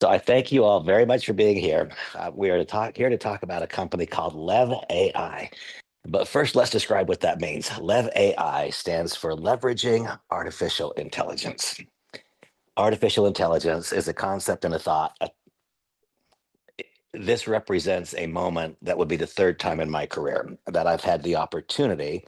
So I thank you all very much for being here. We are here to talk about a company called LEV AI. But first, let's describe what that means. LEV AI stands for Leveraging Artificial Intelligence. Artificial intelligence is a concept and a thought. This represents a moment that would be the third time in my career that I've had the opportunity.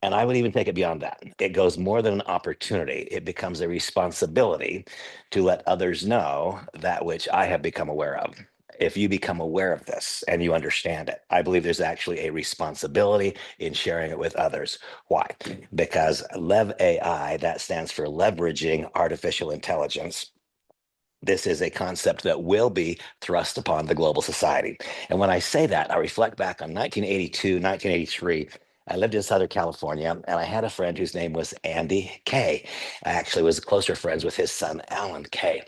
And I would even take it beyond that. It goes more than an opportunity. It becomes a responsibility to let others know that which I have become aware of. If you become aware of this and you understand it, I believe there's actually a responsibility in sharing it with others. Why? Because LEV AI, that stands for Leveraging Artificial Intelligence. This is a concept that will be thrust upon the global society. And when I say that, I reflect back on 1982, 1983. I lived in Southern California, and I had a friend whose name was Andy Kay. I actually was closer friends with his son, Alan Kay.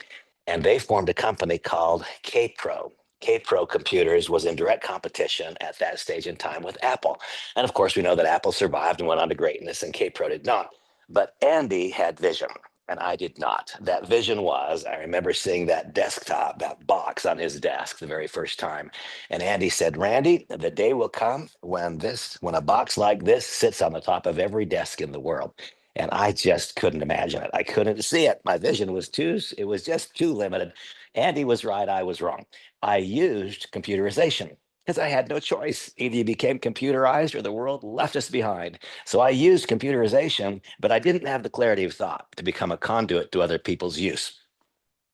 And they formed a company called K-Pro. K-Pro Computers was in direct competition at that stage in time with Apple. And of course, we know that Apple survived and went on to greatness, and K-Pro did not. But Andy had vision and I did not. That vision was, I remember seeing that desktop, that box on his desk the very first time. And Andy said, Randy, the day will come when a box like this sits on the top of every desk in the world. And I just couldn't imagine it. I couldn't see it. My vision was it was just too limited. Andy was right, I was wrong. I used computerization because I had no choice. Either you became computerized or the world left us behind. So I used computerization, but I didn't have the clarity of thought to become a conduit to other people's use.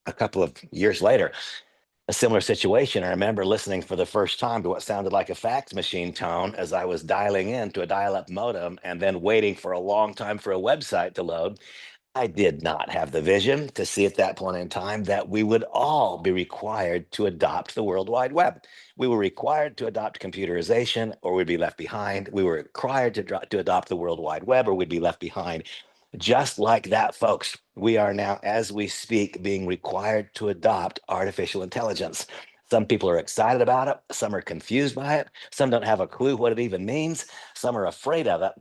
A couple of years later, a similar situation. I remember listening for the first time to what sounded like a fax machine tone as I was dialing in to a dial-up modem and then waiting for a long time for a website to load. I did not have the vision to see at that point in time that we would all be required to adopt the World Wide Web. We were required to adopt computerization or we'd be left behind. We were required to adopt the World Wide Web or we'd be left behind. Just like that, folks, we are now, as we speak, being required to adopt artificial intelligence. Some people are excited about it. Some are confused by it. Some don't have a clue what it even means. Some are afraid of it.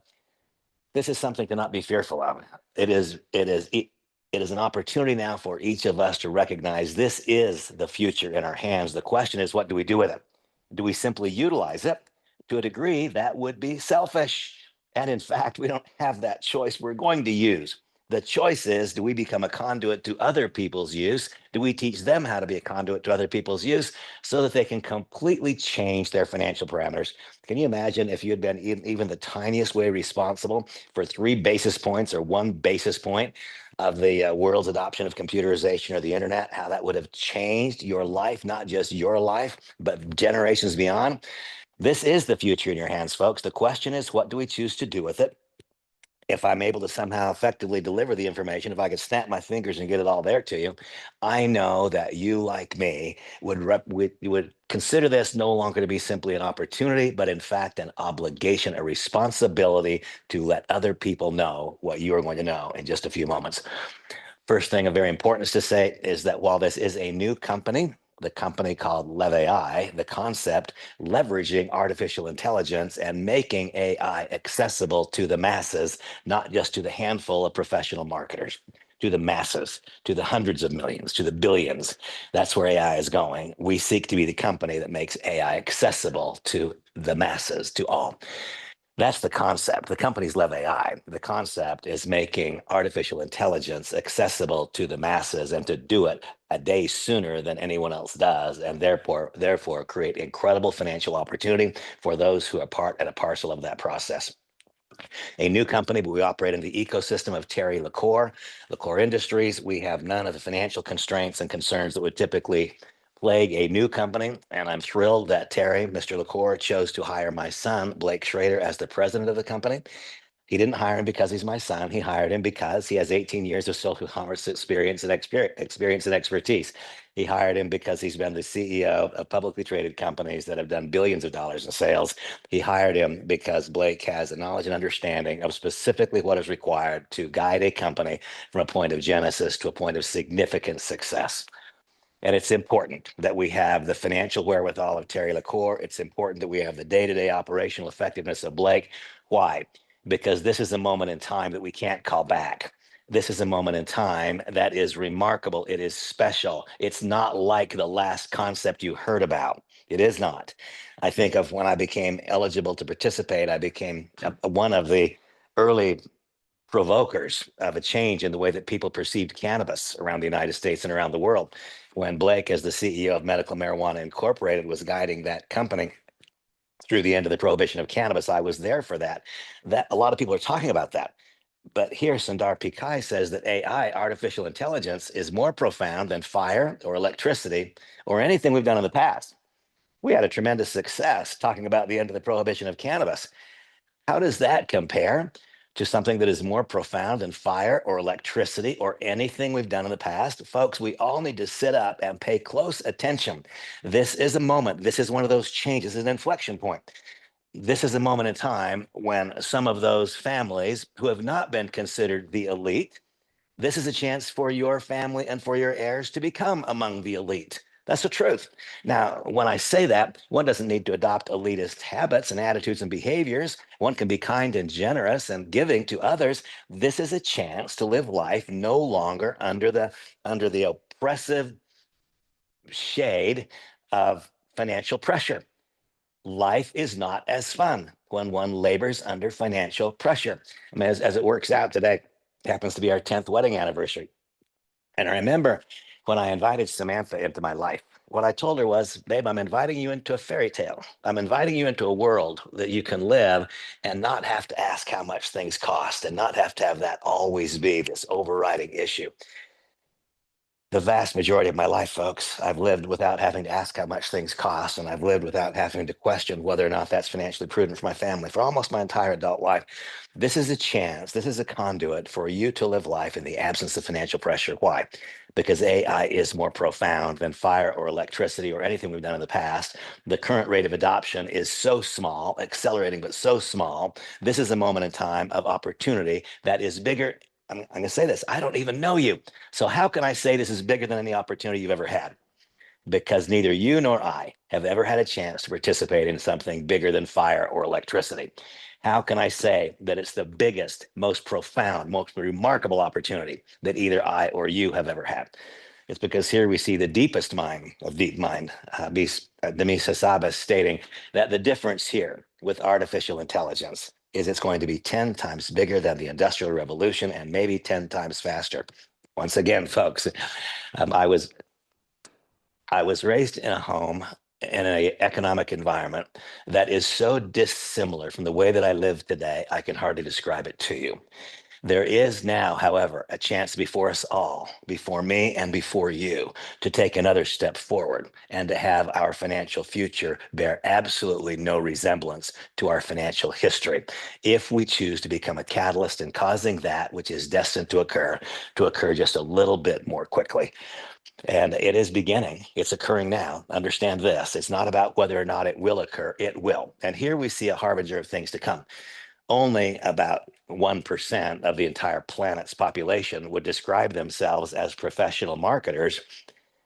This is something to not be fearful of. It is an opportunity now for each of us to recognize this is the future in our hands. The question is, what do we do with it? Do we simply utilize it? To a degree, that would be selfish. And in fact, we don't have that choice. We're going to use. The choice is, do we become a conduit to other people's use? Do we teach them how to be a conduit to other people's use so that they can completely change their financial parameters? Can you imagine if you had been even the tiniest way responsible for 3 basis points or 1 basis point of the world's adoption of computerization or the internet, how that would have changed your life, not just your life, but generations beyond? This is the future in your hands, folks. The question is, what do we choose to do with it? If I'm able to somehow effectively deliver the information, if I could snap my fingers and get it all there to you, I know that you, like me, would consider this no longer to be simply an opportunity, but in fact an obligation, a responsibility to let other people know what you are going to know in just a few moments. First thing of very importance to say is that while this is a new company, the company called LEV AI, the concept leveraging artificial intelligence and making AI accessible to the masses, not just to the handful of professional marketers, to the masses, to the hundreds of millions, to the billions. That's where AI is going. We seek to be the company that makes AI accessible to the masses, to all. That's the concept. The company's Lev AI. The concept is making artificial intelligence accessible to the masses and to do it a day sooner than anyone else does, and therefore create incredible financial opportunity for those who are part and a parcel of that process. A new company, but we operate in the ecosystem of Terry LaCour Industries. We have none of the financial constraints and concerns that would typically plague a new company. And I'm thrilled that Terry, Mr. LaCour, chose to hire my son, Blake Schrader, as the president of the company. He didn't hire him because he's my son. He hired him because he has 18 years of social commerce experience and expertise. He hired him because he's been the CEO of publicly traded companies that have done billions of dollars in sales. He hired him because Blake has a knowledge and understanding of specifically what is required to guide a company from a point of genesis to a point of significant success. And it's important that we have the financial wherewithal of Terry LaCour. It's important that we have the day-to-day operational effectiveness of Blake. Why? Because this is a moment in time that we can't call back. This is a moment in time that is remarkable. It is special. It's not like the last concept you heard about. It is not. I think of when I became eligible to participate, I became one of the early provokers of a change in the way that people perceived cannabis around the United States and around the world. When Blake, as the CEO of Medical Marijuana Incorporated, was guiding that company through the end of the prohibition of cannabis, I was there for that. That a lot of people are talking about that. But here, Sundar Pichai says that AI, artificial intelligence, is more profound than fire or electricity or anything we've done in the past. We had a tremendous success talking about the end of the prohibition of cannabis. How does that compare to something that is more profound than fire or electricity or anything we've done in the past? Folks, we all need to sit up and pay close attention. This is a moment. This is one of those changes, an inflection point. This is a moment in time when some of those families who have not been considered the elite, this is a chance for your family and for your heirs to become among the elite. That's the truth. Now, when I say that, one doesn't need to adopt elitist habits and attitudes and behaviors. One can be kind and generous and giving to others. This is a chance to live life no longer under the oppressive shade of financial pressure. Life is not as fun when one labors under financial pressure. I mean, as it works out today, happens to be our 10th wedding anniversary. And I remember when I invited Samantha into my life, what I told her was, babe, I'm inviting you into a fairy tale. I'm inviting you into a world that you can live and not have to ask how much things cost and not have to have that always be this overriding issue. The vast majority of my life, folks, I've lived without having to ask how much things cost, and I've lived without having to question whether or not that's financially prudent for my family for almost my entire adult life. This is a chance, this is a conduit for you to live life in the absence of financial pressure. Why? Because AI is more profound than fire or electricity or anything we've done in the past. The current rate of adoption is so small, accelerating, but so small. This is a moment in time of opportunity that is bigger. I'm going to say this. I don't even know you. So how can I say this is bigger than any opportunity you've ever had? Because neither you nor I have ever had a chance to participate in something bigger than fire or electricity. How can I say that it's the biggest, most profound, most remarkable opportunity that either I or you have ever had? It's because here we see the deepest mind of deep mind, Demis Hassabis, stating that the difference here with artificial intelligence is it's going to be 10 times bigger than the Industrial Revolution and maybe 10 times faster. Once again, folks, um, I was I was raised in a home in an economic environment that is so dissimilar from the way that I live today, I can hardly describe it to you. There is now, however, a chance before us all, before me and before you, to take another step forward and to have our financial future bear absolutely no resemblance to our financial history. If we choose to become a catalyst in causing that which is destined to occur just a little bit more quickly. And it is beginning. It's occurring now. Understand this. It's not about whether or not it will occur. It will. And here we see a harbinger of things to come. Only about 1% of the entire planet's population would describe themselves as professional marketers.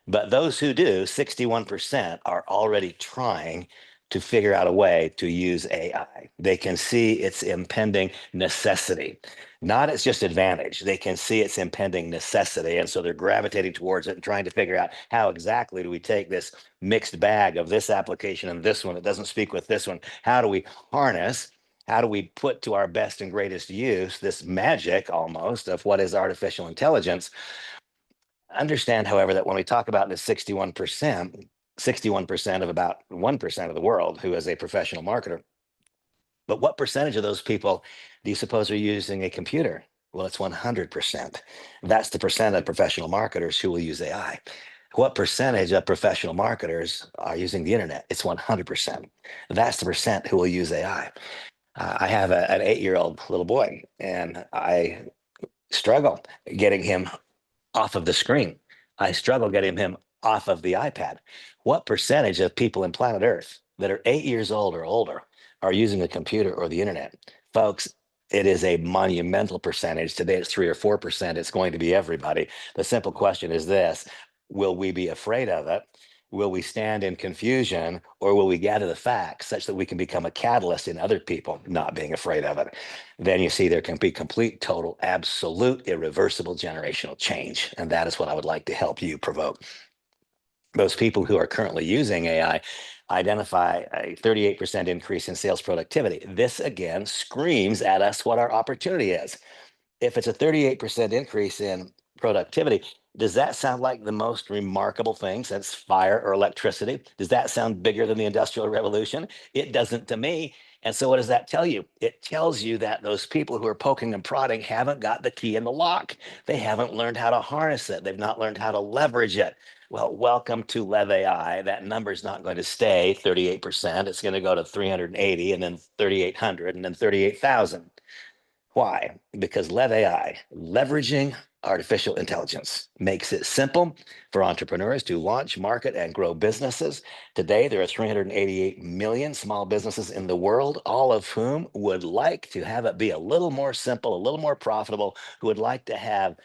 But those who do, 61%, are already trying to figure out a way to use AI. They can see its impending necessity, not its just advantage. They can see its impending necessity. And so they're gravitating towards it and trying to figure out how exactly do we take this mixed bag of this application and this one that doesn't speak with this one? How do we harness? How do we put to our best and greatest use this magic almost of what is artificial intelligence? Understand, however, that when we talk about the 61% of about 1% of the world who is a professional marketer, but what percentage of those people do you suppose are using a computer? Well, it's 100%. That's the percent of professional marketers who will use AI. What percentage of professional marketers are using the internet? It's 100%. That's the percent who will use AI. I have an 8-year-old little boy, and I struggle getting him off of the screen. I struggle getting him off of the iPad. What percentage of people in planet Earth that are 8 years old or older are using a computer or the internet? Folks, it is a monumental percentage. Today it's 3 or 4%. It's going to be everybody. The simple question is this: will we be afraid of it? Will we stand in confusion, or will we gather the facts such that we can become a catalyst in other people not being afraid of it? Then you see there can be complete, total, absolute, irreversible generational change. And that is what I would like to help you provoke. Those people who are currently using AI identify a 38% increase in sales productivity. This again screams at us what our opportunity is. If it's a 38% increase in productivity, does that sound like the most remarkable thing since fire or electricity? Does that sound bigger than the Industrial Revolution? It doesn't to me. And so, what does that tell you? It tells you that those people who are poking and prodding haven't got the key in the lock. They haven't learned how to harness it. They've not learned how to leverage it. Well, welcome to LEV AI. That number is not going to stay 38%. It's going to go to 380 and then 3,800 and then 38,000. Why? Because LEV AI, leveraging artificial intelligence, makes it simple for entrepreneurs to launch, market, and grow businesses. Today, there are 388 million small businesses in the world, all of whom would like to have it be a little more simple, a little more profitable, who would like to have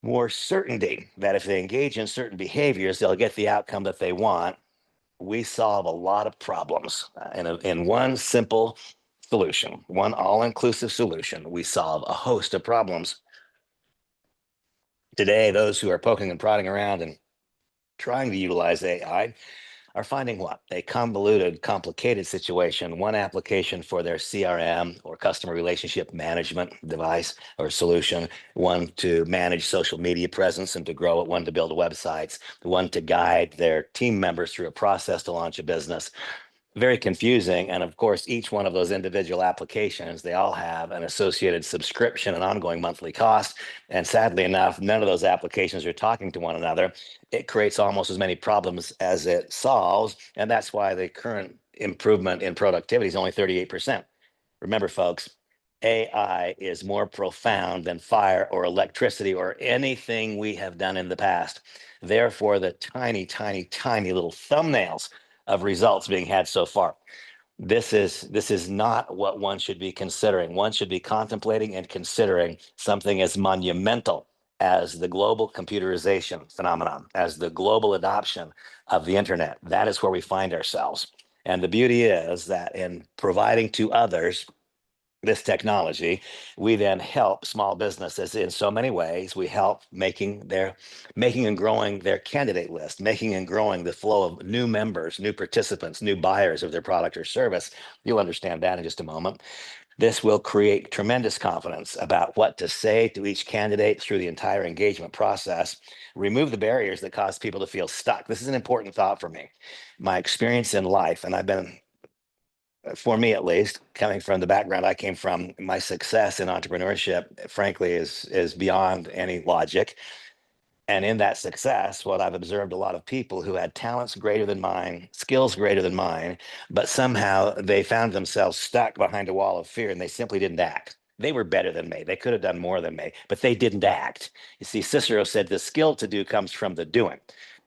more certainty that if they engage in certain behaviors, they'll get the outcome that they want. We solve a lot of problems in one simple solution, one all-inclusive solution. We solve a host of problems. Today, those who are poking and prodding around and trying to utilize AI are finding what? A convoluted, complicated situation, one application for their CRM or customer relationship management device or solution, one to manage social media presence and to grow it, one to build websites, one to guide their team members through a process to launch a business. Very confusing. And of course, each one of those individual applications, they all have an associated subscription and ongoing monthly cost. And sadly enough, none of those applications are talking to one another. It creates almost as many problems as it solves. And that's why the current improvement in productivity is only 38%. Remember, folks, AI is more profound than fire or electricity or anything we have done in the past. Therefore, the tiny, tiny, tiny little thumbnails of results being had so far. This is not what one should be considering. One should be contemplating and considering something as monumental as the global computerization phenomenon, as the global adoption of the internet. That is where we find ourselves. And the beauty is that in providing to others this technology, we then help small businesses in so many ways. We help making and growing their candidate list, making and growing the flow of new members, new participants, new buyers of their product or service. You'll understand that in just a moment. This will create tremendous confidence about what to say to each candidate through the entire engagement process, remove the barriers that cause people to feel stuck. This is an important thought for me. My experience in life, and I've been, for me at least, coming from the background I came from, my success in entrepreneurship, frankly, is beyond any logic. And in that success, what I've observed a lot of people who had talents greater than mine, skills greater than mine, but somehow they found themselves stuck behind a wall of fear and they simply didn't act. They were better than me. They could have done more than me, but they didn't act. You see, Cicero said the skill to do comes from the doing.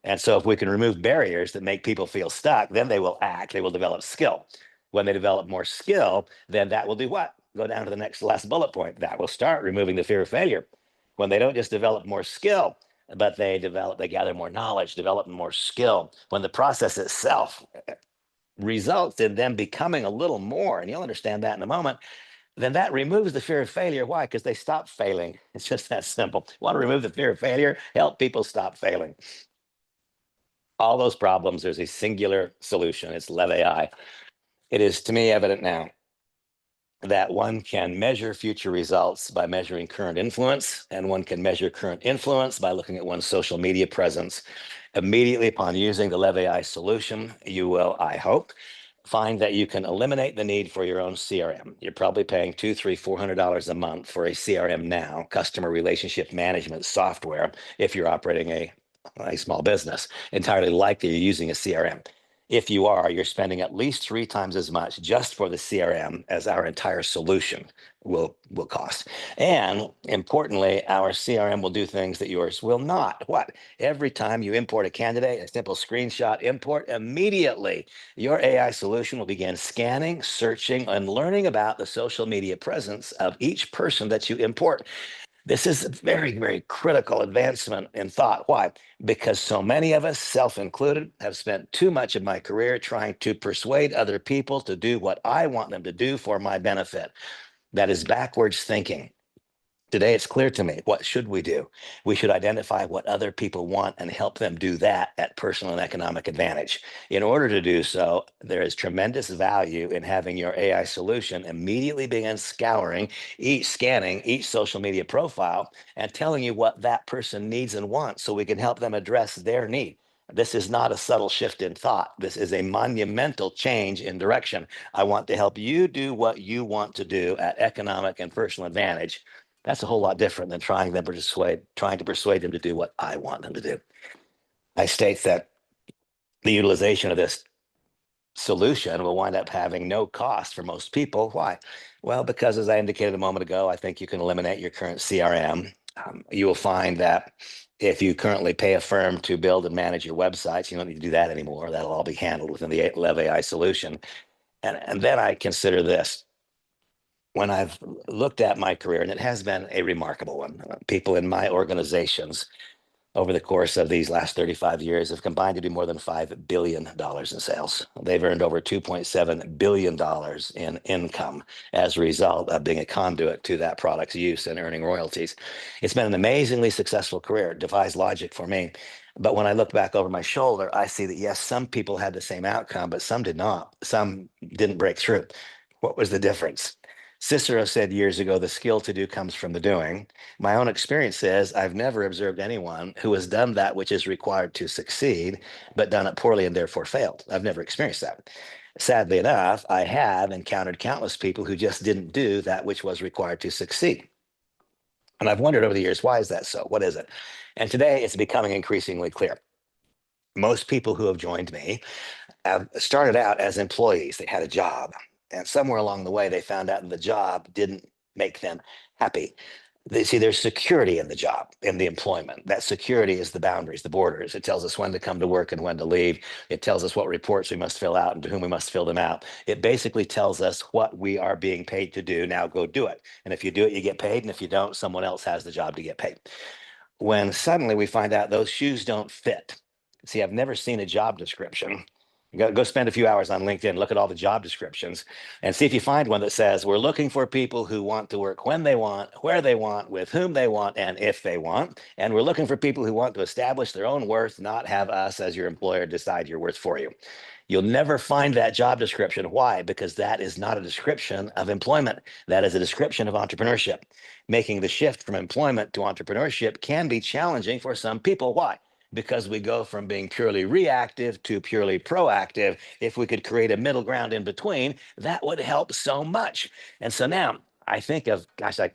And so if we can remove barriers that make people feel stuck, then they will act, they will develop skill. When they develop more skill, then that will do what? Go down to the next last bullet point. That will start removing the fear of failure. When they don't just develop more skill, but they gather more knowledge, develop more skill. When the process itself results in them becoming a little more, and you'll understand that in a moment, then that removes the fear of failure. Why? Because they stop failing. It's just that simple. Want to remove the fear of failure? Help people stop failing. All those problems, there's a singular solution. It's LEV AI. It is to me evident now that one can measure future results by measuring current influence, and one can measure current influence by looking at one's social media presence. Immediately upon using the LEV AI solution, you will, I hope, find that you can eliminate the need for your own CRM. You're probably paying $200, $300, $400 a month for a CRM now, customer relationship management software, if you're operating a small business. Entirely likely you're using a CRM. If you are, you're spending at least 3 times as much just for the CRM as our entire solution will cost. And importantly, our CRM will do things that yours will not. What? Every time you import a candidate, a simple screenshot import, immediately your AI solution will begin scanning, searching, and learning about the social media presence of each person that you import. This is a very, very critical advancement in thought. Why? Because so many of us, self included, have spent too much of my career trying to persuade other people to do what I want them to do for my benefit. That is backwards thinking. Today, it's clear to me. What should we do? We should identify what other people want and help them do that at personal and economic advantage. In order to do so, there is tremendous value in having your AI solution immediately begin scanning each social media profile and telling you what that person needs and wants so we can help them address their need. This is not a subtle shift in thought. This is a monumental change in direction. I want to help you do what you want to do at economic and personal advantage. That's a whole lot different than trying to persuade them to do what I want them to do. I state that the utilization of this solution will wind up having no cost for most people. Why? Well, because as I indicated a moment ago, I think you can eliminate your current CRM. You will find that if you currently pay a firm to build and manage your websites, you don't need to do that anymore. That'll all be handled within the LEV AI solution. And then I consider this when I've looked at my career, and it has been a remarkable one. People in my organizations over the course of these last 35 years have combined to do more than $5 billion in sales. They've earned over $2.7 billion in income as a result of being a conduit to that product's use and earning royalties. It's been an amazingly successful career. It defies logic for me. But when I look back over my shoulder, I see that yes, some people had the same outcome, but some did not. Some didn't break through. What was the difference? Cicero said years ago, the skill to do comes from the doing. My own experience says I've never observed anyone who has done that which is required to succeed, but done it poorly and therefore failed. I've never experienced that. Sadly enough, I have encountered countless people who just didn't do that which was required to succeed. And I've wondered over the years, why is that so? What is it? And today it's becoming increasingly clear. Most people who have joined me started out as employees. They had a job. And somewhere along the way, they found out that the job didn't make them happy. They see there's security in the job, in the employment. That security is the boundaries, the borders. It tells us when to come to work and when to leave. It tells us what reports we must fill out and to whom we must fill them out. It basically tells us what we are being paid to do. Now go do it. And if you do it, you get paid. And if you don't, someone else has the job to get paid. When suddenly we find out those shoes don't fit. See, I've never seen a job description. Go spend a few hours on LinkedIn, look at all the job descriptions, and see if you find one that says, we're looking for people who want to work when they want, where they want, with whom they want, and if they want. And we're looking for people who want to establish their own worth, not have us as your employer decide your worth for you. You'll never find that job description. Why? Because that is not a description of employment. That is a description of entrepreneurship. Making the shift from employment to entrepreneurship can be challenging for some people. Why? Because we go from being purely reactive to purely proactive. If we could create a middle ground in between, that would help so much. And so now I think of, gosh, I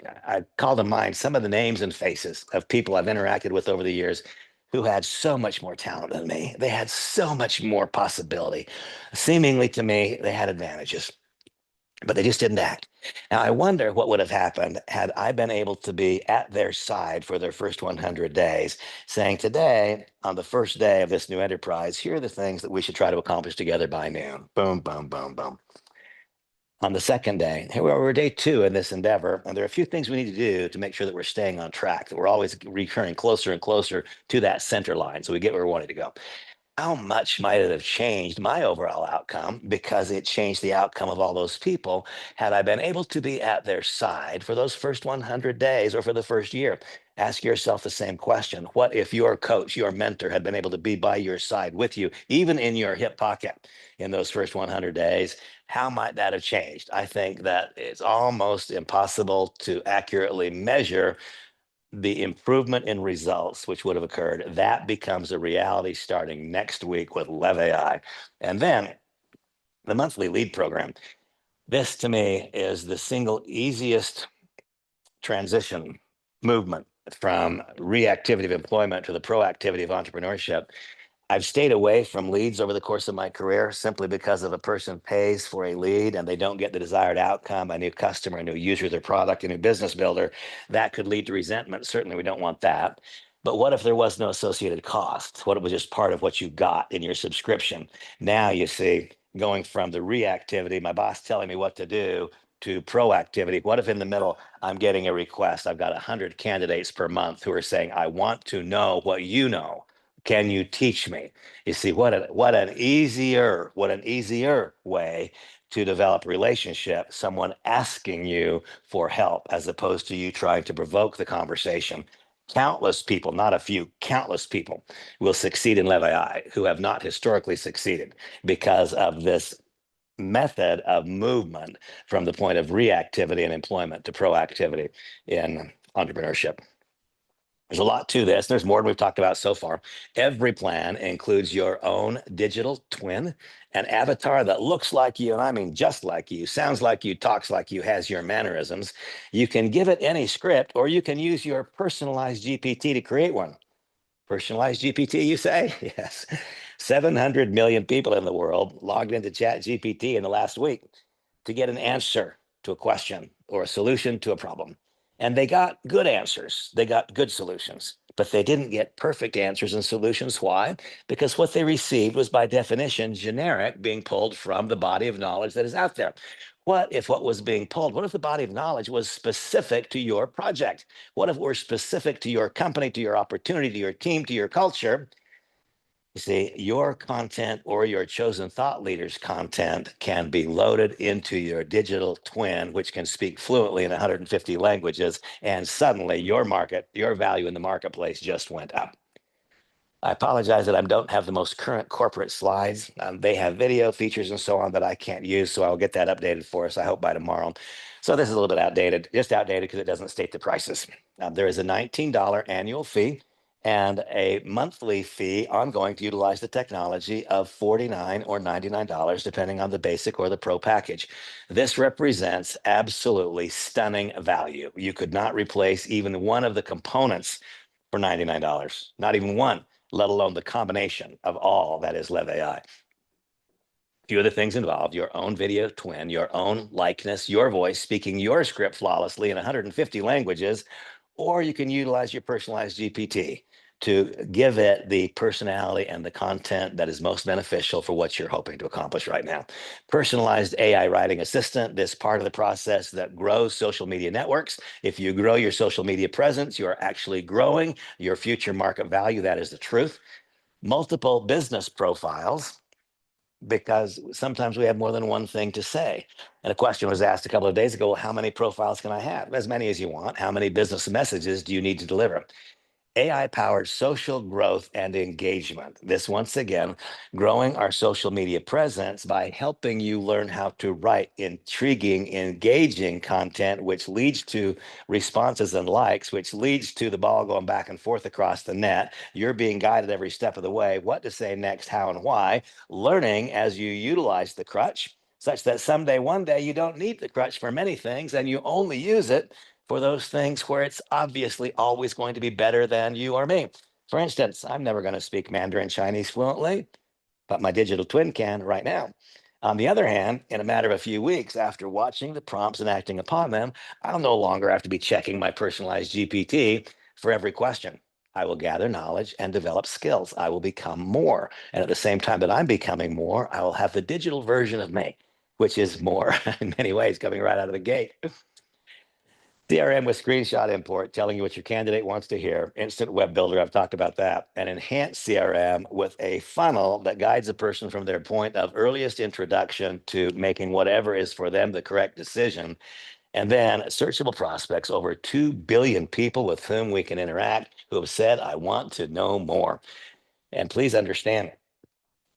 call to mind some of the names and faces of people I've interacted with over the years who had so much more talent than me. They had so much more possibility. Seemingly to me, they had advantages, but they just didn't act. Now, I wonder what would have happened had I been able to be at their side for their first 100 days, saying, today, on the first day of this new enterprise, here are the things that we should try to accomplish together by noon. Boom, boom, boom, boom. On the second day, here we're day two in this endeavor, and there are a few things we need to do to make sure that we're staying on track, that we're always recurring closer and closer to that center line so we get where we wanted to go. How much might it have changed my overall outcome because it changed the outcome of all those people had I been able to be at their side for those first 100 days or for the first year? Ask yourself the same question. What if your coach, your mentor had been able to be by your side with you, even in your hip pocket in those first 100 days? How might that have changed? I think that it's almost impossible to accurately measure the improvement in results which would have occurred. That becomes a reality starting next week with LEV AI. And then the monthly lead program. This to me is the single easiest transition movement from reactivity of employment to the proactivity of entrepreneurship. I've stayed away from leads over the course of my career simply because if a person pays for a lead and they don't get the desired outcome, a new customer, a new user of their product, a new business builder, that could lead to resentment. Certainly, we don't want that. But what if there was no associated cost? What if it was just part of what you got in your subscription? Now you see, going from the reactivity, my boss telling me what to do, to proactivity? What if in the middle I'm getting a request? I've got 100 candidates per month who are saying, I want to know what you know. Can you teach me? You see, what an easier way to develop a relationship, someone asking you for help as opposed to you trying to provoke the conversation. Countless people, not a few, countless people will succeed in LEVI who have not historically succeeded because of this method of movement from the point of reactivity and employment to proactivity in entrepreneurship. There's a lot to this. There's more than we've talked about so far. Every plan includes your own digital twin, an avatar that looks like you, and I mean just like you, sounds like you, talks like you, has your mannerisms. You can give it any script, or you can use your personalized GPT to create one. Personalized GPT, you say? Yes. 700 million people in the world logged into Chat GPT in the last week to get an answer to a question or a solution to a problem. And they got good answers, they got good solutions, but they didn't get perfect answers and solutions. Why? Because what they received was by definition generic, being pulled from the body of knowledge that is out there. What if what was being pulled, what if the body of knowledge was specific to your project? What if it were specific to your company, to your opportunity, to your team, to your culture? You see, your content or your chosen thought leader's content can be loaded into your digital twin, which can speak fluently in 150 languages. And suddenly your market, your value in the marketplace just went up. I apologize that I don't have the most current corporate slides. They have video features and so on that I can't use, so I'll get that updated for us, I hope, by tomorrow. So this is a little bit outdated, just outdated because it doesn't state the prices. There is a $19 annual fee and a monthly fee ongoing to utilize the technology of $49 or $99, depending on the basic or the pro package. This represents absolutely stunning value. You could not replace even one of the components for $99, not even one, let alone the combination of all that is Lev AI. Few of the things involved: your own video twin, your own likeness, your voice speaking your script flawlessly in 150 languages, or you can utilize your personalized GPT to give it the personality and the content that is most beneficial for what you're hoping to accomplish right now. Personalized AI writing assistant, this part of the process that grows social media networks. If you grow your social media presence, you are actually growing your future market value. That is the truth. Multiple business profiles, because sometimes we have more than one thing to say. And a question was asked a couple of days ago, well, how many profiles can I have? As many as you want. How many business messages do you need to deliver? AI-powered social growth and engagement. This, once again, growing our social media presence by helping you learn how to write intriguing, engaging content, which leads to responses and likes, which leads to the ball going back and forth across the net. You're being guided every step of the way, what to say next, how and why, learning as you utilize the crutch, such that someday, one day, you don't need the crutch for many things and you only use it for those things where it's obviously always going to be better than you or me. For instance, I'm never going to speak Mandarin Chinese fluently, but my digital twin can right now. On the other hand, in a matter of a few weeks after watching the prompts and acting upon them, I'll no longer have to be checking my personalized GPT for every question. I will gather knowledge and develop skills. I will become more. And at the same time that I'm becoming more, I will have the digital version of me, which is more in many ways coming right out of the gate. CRM with screenshot import, telling you what your candidate wants to hear. Instant web builder, I've talked about that. An enhanced CRM with a funnel that guides a person from their point of earliest introduction to making whatever is for them the correct decision. And then searchable prospects, over 2 billion people with whom we can interact who have said, I want to know more. And please understand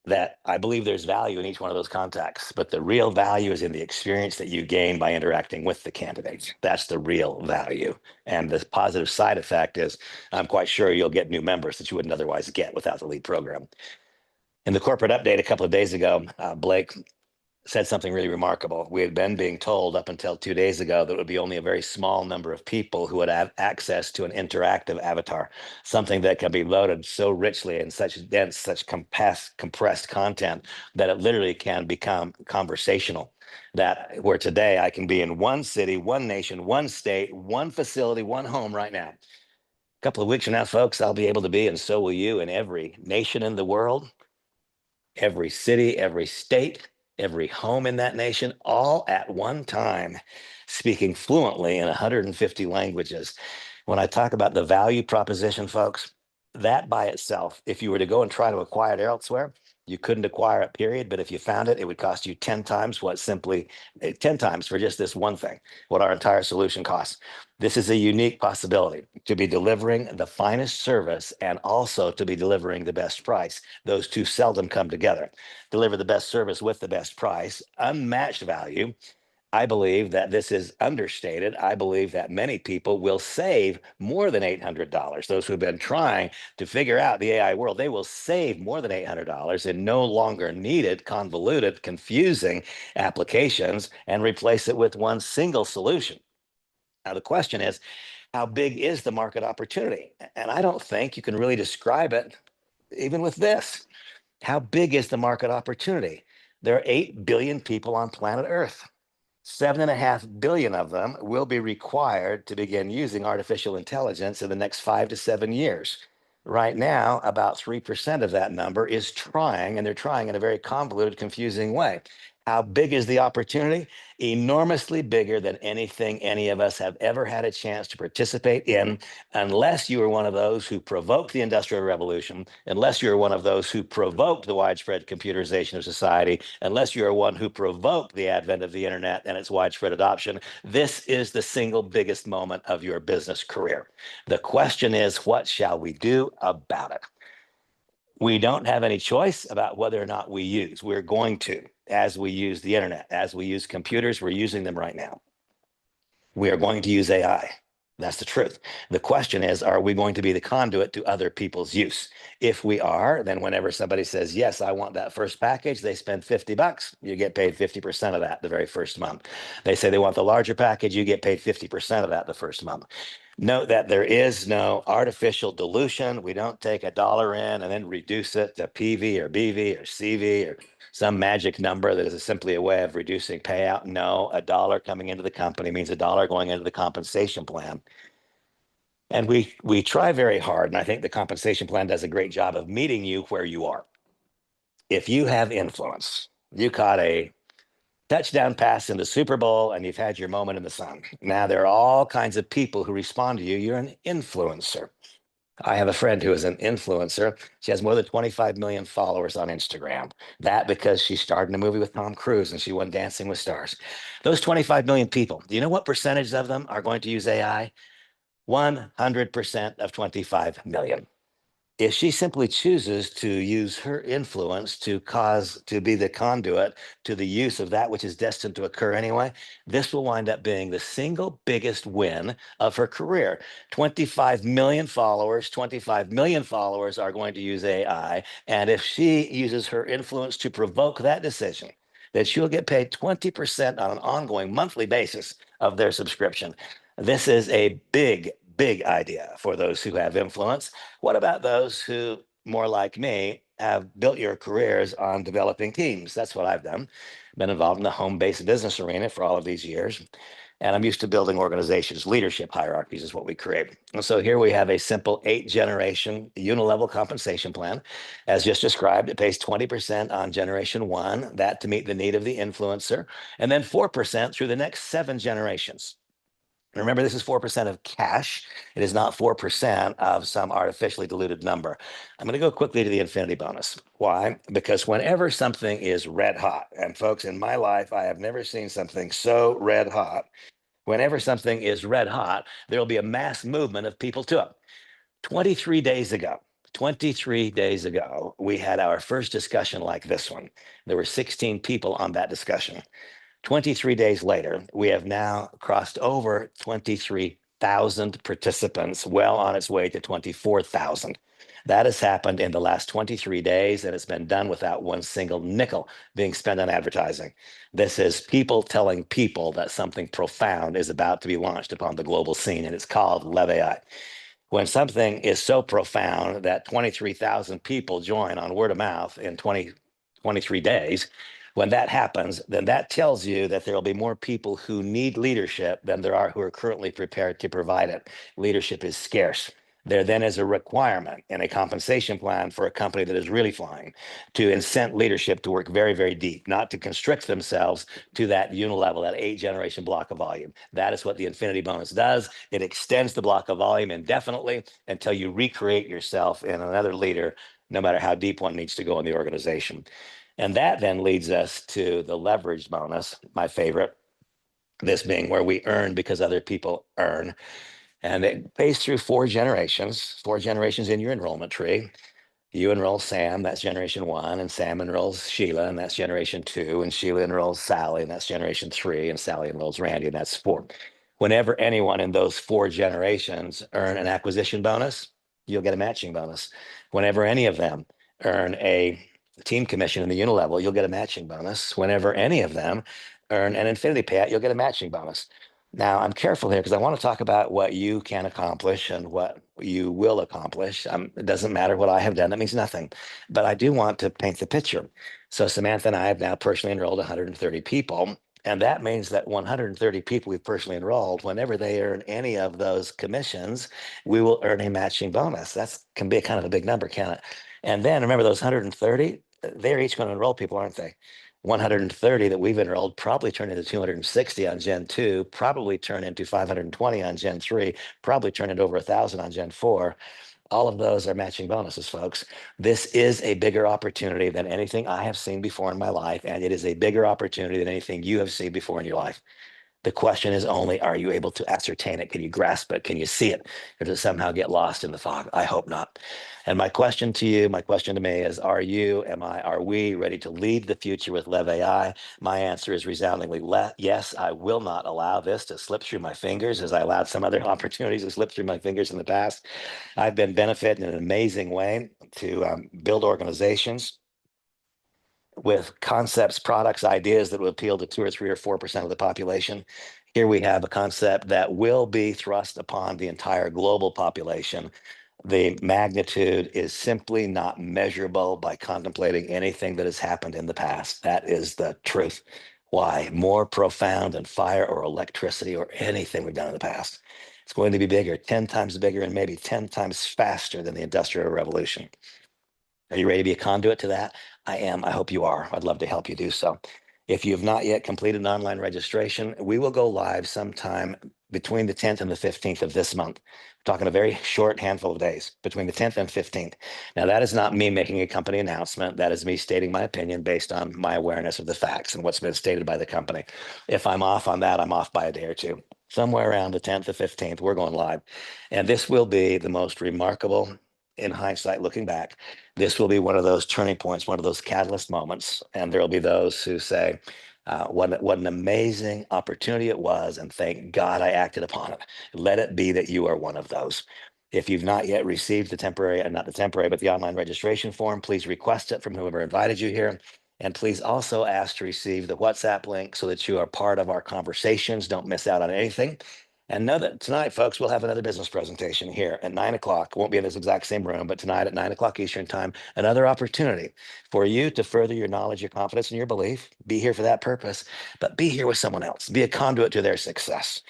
that I believe there's value in each one of those contacts, but the real value is in the experience that you gain by interacting with the candidates. That's the real value. And the positive side effect is I'm quite sure you'll get new members that you wouldn't otherwise get without the lead program. In the corporate update a couple of days ago, Blake said something really remarkable. We had been being told up until 2 days ago that it would be only a very small number of people who would have access to an interactive avatar, something that can be loaded so richly in such dense, such compressed content that it literally can become conversational. That where today I can be in one city, one nation, one state, one facility, one home right now. A couple of weeks from now, folks, I'll be able to be, and so will you, in every nation in the world, every city, every state, every home in that nation, all at one time, speaking fluently in 150 languages. When I talk about the value proposition, folks, that by itself, if you were to go and try to acquire it elsewhere, you couldn't acquire it, period. But if you found it, it would cost you 10 times what simply 10 times for just this one thing, what our entire solution costs. This is a unique possibility to be delivering the finest service and also to be delivering the best price. Those two seldom come together. Deliver the best service with the best price, unmatched value. I believe that this is understated. I believe that many people will save more than $800. Those who've been trying to figure out the AI world, they will save more than $800 in no longer needed, convoluted, confusing applications and replace it with one single solution. Now, the question is, how big is the market opportunity? And I don't think you can really describe it even with this. How big is the market opportunity? There are 8 billion people on planet Earth. 7.5 billion of them will be required to begin using artificial intelligence in the next 5 to 7 years. Right now, about 3% of that number is trying, and they're trying in a very convoluted, confusing way. How big is the opportunity? Enormously bigger than anything any of us have ever had a chance to participate in, unless you are one of those who provoked the Industrial Revolution, unless you're one of those who provoked the widespread computerization of society, unless you're one who provoked the advent of the internet and its widespread adoption. This is the single biggest moment of your business career. The question is, what shall we do about it? We don't have any choice about whether or not we use. We're going to, as we use the internet, as we use computers, we're using them right now. We are going to use AI. That's the truth. The question is, are we going to be the conduit to other people's use? If we are, then whenever somebody says, yes, I want that first package, they spend $50, you get paid 50% of that the very first month. They say they want the larger package, you get paid 50% of that the first month. Note that there is no artificial dilution. We don't take a dollar in and then reduce it to PV or BV or CV or some magic number that is simply a way of reducing payout. No, a dollar coming into the company means a dollar going into the compensation plan. And we try very hard, and I think the compensation plan does a great job of meeting you where you are. If you have influence, you caught a touchdown pass in the Super Bowl and you've had your moment in the sun. Now there are all kinds of people who respond to you. You're an influencer. I have a friend who is an influencer. She has more than 25 million followers on Instagram. That because she starred in a movie with Tom Cruise and she won Dancing with Stars. Those 25 million people, do you know what percentage of them are going to use AI? 100% of 25 million. If she simply chooses to use her influence to be the conduit to the use of that which is destined to occur anyway, this will wind up being the single biggest win of her career. 25 million followers, 25 million followers are going to use AI. And if she uses her influence to provoke that decision, that she'll get paid 20% on an ongoing monthly basis of their subscription. This is a big, big idea for those who have influence. What about those who, more like me, have built your careers on developing teams? That's what I've done. Been involved in the home-based business arena for all of these years. And I'm used to building organizations. Leadership hierarchies is what we create. And so here we have a simple 8-generation unilevel compensation plan. As just described, it pays 20% on generation 1, that to meet the need of the influencer, and then 4% through the next 7 generations. Remember, this is 4% of cash. It is not 4% of some artificially diluted number. I'm going to go quickly to the infinity bonus. Why? Because whenever something is red hot, and folks, in my life, I have never seen something so red hot. Whenever something is red hot, there will be a mass movement of people to it. 23 days ago, we had our first discussion like this one. There were 16 people on that discussion. 23 days later, we have now crossed over 23,000 participants, well on its way to 24,000. That has happened in the last 23 days, and it's been done without one single nickel being spent on advertising. This is people telling people that something profound is about to be launched upon the global scene, and it's called LEV AI. When something is so profound that 23,000 people join on word of mouth in 23 days, when that happens, then that tells you that there will be more people who need leadership than there are who are currently prepared to provide it. Leadership is scarce. There then is a requirement and a compensation plan for a company that is really flying to incent leadership to work very, very deep, not to constrict themselves to that unilevel, that 8 generation block of volume. That is what the infinity bonus does. It extends the block of volume indefinitely until you recreate yourself in another leader, no matter how deep one needs to go in the organization. And that then leads us to the leverage bonus, my favorite, this being where we earn because other people earn. And it pays through 4 generations in your enrollment tree. You enroll Sam, that's generation one, and Sam enrolls Sheila, and that's generation two, and Sheila enrolls Sally, and that's generation three, and Sally enrolls Randy, and that's four. Whenever anyone in those 4 generations earn an acquisition bonus, you'll get a matching bonus. Whenever any of them earn a team commission in the unilevel, you'll get a matching bonus. Whenever any of them earn an infinity payout, you'll get a matching bonus. Now, I'm careful here because I want to talk about what you can accomplish and what you will accomplish. It doesn't matter what I have done, that means nothing. But I do want to paint the picture. So, Samantha and I have now personally enrolled 130 people. And that means that 130 people we've personally enrolled, whenever they earn any of those commissions, we will earn a matching bonus. That can be a kind of a big number, can it? And then remember those 130, they're each going to enroll people, aren't they? 130 that we've enrolled probably turn into 260 on Gen 2, probably turn into 520 on Gen 3, probably turn into over 1,000 on Gen 4. All of those are matching bonuses, folks. This is a bigger opportunity than anything I have seen before in my life, and it is a bigger opportunity than anything you have seen before in your life. The question is only, are you able to ascertain it? Can you grasp it? Can you see it? Or does it somehow get lost in the fog? I hope not. And my question to you, my question to me is, are we ready to lead the future with LEV AI? My answer is resoundingly yes. I will not allow this to slip through my fingers as I allowed some other opportunities to slip through my fingers in the past. I've been benefiting in an amazing way to build organizations with concepts, products, ideas that will appeal to 2 or 3 or 4% of the population. Here we have a concept that will be thrust upon the entire global population. The magnitude is simply not measurable by contemplating anything that has happened in the past. That is the truth. Why? More profound than fire or electricity or anything we've done in the past. It's going to be bigger, 10 times bigger, and maybe 10 times faster than the Industrial Revolution. Are you ready to be a conduit to that? I am. I hope you are. I'd love to help you do so. If you have not yet completed an online registration, we will go live sometime between the 10th and the 15th of this month. We're talking a very short handful of days between the 10th and 15th. Now, that is not me making a company announcement. That is me stating my opinion based on my awareness of the facts and what's been stated by the company. If I'm off on that, I'm off by a day or two. Somewhere around the 10th or 15th, we're going live. And this will be the most remarkable, in hindsight, looking back, this will be one of those turning points, one of those catalyst moments. And there will be those who say, what an amazing opportunity it was. And thank God I acted upon it. Let it be that you are one of those. If you've not yet received the temporary, not the temporary, but the online registration form, please request it from whoever invited you here. And please also ask to receive the WhatsApp link so that you are part of our conversations. Don't miss out on anything. And know that tonight, folks, we'll have another business presentation here at 9 o'clock. Won't be in this exact same room, but tonight at 9 o'clock Eastern time, another opportunity for you to further your knowledge, your confidence, and your belief. Be here for that purpose, but be here with someone else. Be a conduit to their success.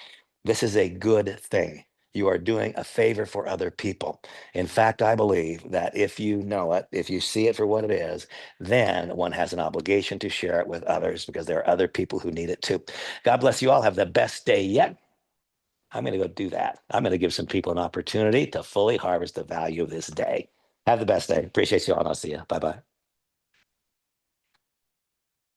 This is a good thing. You are doing a favor for other people. In fact, I believe that if you know it, if you see it for what it is, then one has an obligation to share it with others because there are other people who need it too. God bless you all. Have the best day yet. I'm going to go do that. I'm going to give some people an opportunity to fully harvest the value of this day. Have the best day. Appreciate you all, and I'll see you. Bye bye.